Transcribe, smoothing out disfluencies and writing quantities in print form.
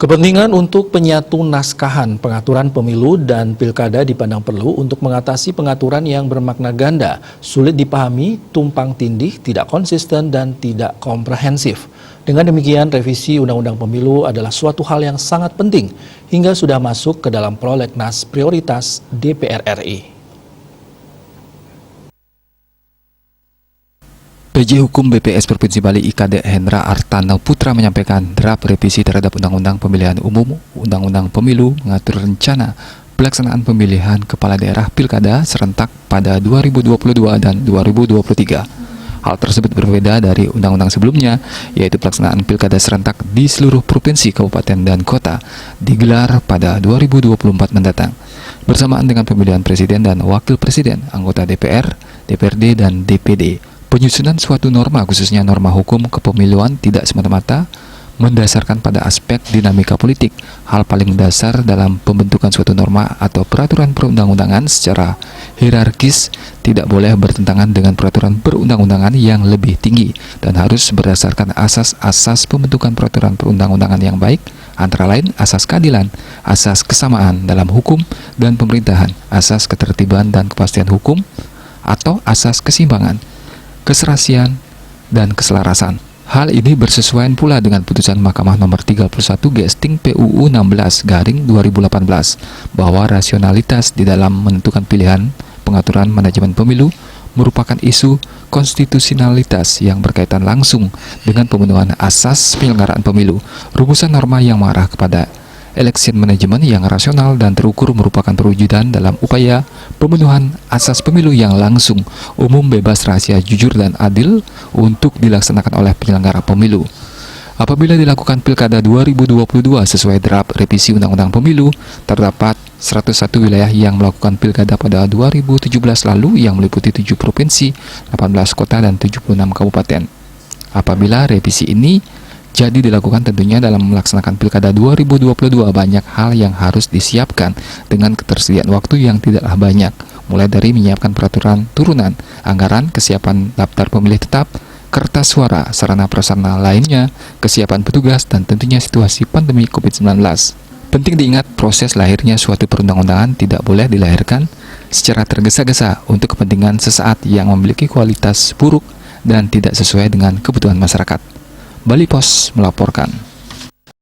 Kepentingan untuk penyatu naskahan pengaturan pemilu dan pilkada dipandang perlu untuk mengatasi pengaturan yang bermakna ganda, sulit dipahami, tumpang tindih, tidak konsisten, dan tidak komprehensif. Dengan demikian, revisi Undang-Undang Pemilu adalah suatu hal yang sangat penting hingga sudah masuk ke dalam prolegnas prioritas DPR RI. PJ Hukum BPS Provinsi Bali IKD Hendra Artana Putra menyampaikan draft revisi terhadap Undang-Undang Pemilihan Umum, Undang-Undang Pemilu mengatur rencana pelaksanaan pemilihan kepala daerah pilkada serentak pada 2022 dan 2023. Hal tersebut berbeda dari undang-undang sebelumnya, yaitu pelaksanaan pilkada serentak di seluruh provinsi, kabupaten, dan kota digelar pada 2024 mendatang, bersamaan dengan pemilihan presiden dan wakil presiden, anggota DPR, DPRD, dan DPD. Penyusunan suatu norma, khususnya norma hukum kepemiluan, tidak semata-mata mendasarkan pada aspek dinamika politik. Hal paling dasar dalam pembentukan suatu norma atau peraturan perundang-undangan secara hierarkis tidak boleh bertentangan dengan peraturan perundang-undangan yang lebih tinggi dan harus berdasarkan asas-asas pembentukan peraturan perundang-undangan yang baik, antara lain asas keadilan, asas kesamaan dalam hukum dan pemerintahan, asas ketertiban dan kepastian hukum, atau asas keseimbangan, keserasian, dan keselarasan. Hal ini bersesuaian pula dengan putusan Mahkamah Nomor 31 Gesting PUU 16/2018 bahwa rasionalitas di dalam menentukan pilihan pengaturan manajemen pemilu merupakan isu konstitusionalitas yang berkaitan langsung dengan pemenuhan asas penyelenggaraan pemilu. Rumusan norma yang mengarah kepada election management yang rasional dan terukur merupakan perwujudan dalam upaya pemenuhan asas pemilu yang langsung, umum, bebas, rahasia, jujur, dan adil untuk dilaksanakan oleh penyelenggara pemilu. Apabila dilakukan pilkada 2022 sesuai draft revisi Undang-Undang Pemilu, terdapat 101 wilayah yang melakukan pilkada pada 2017 lalu yang meliputi 7 provinsi, 18 kota, dan 76 kabupaten. Apabila revisi ini jadi dilakukan, tentunya dalam melaksanakan pilkada 2022 banyak hal yang harus disiapkan dengan ketersediaan waktu yang tidaklah banyak, mulai dari menyiapkan peraturan turunan, anggaran, kesiapan daftar pemilih tetap, kertas suara, sarana prasarana lainnya, kesiapan petugas, dan tentunya situasi pandemi COVID-19. Penting diingat, proses lahirnya suatu perundang-undangan tidak boleh dilahirkan secara tergesa-gesa untuk kepentingan sesaat yang memiliki kualitas buruk dan tidak sesuai dengan kebutuhan masyarakat. Bali Pos melaporkan.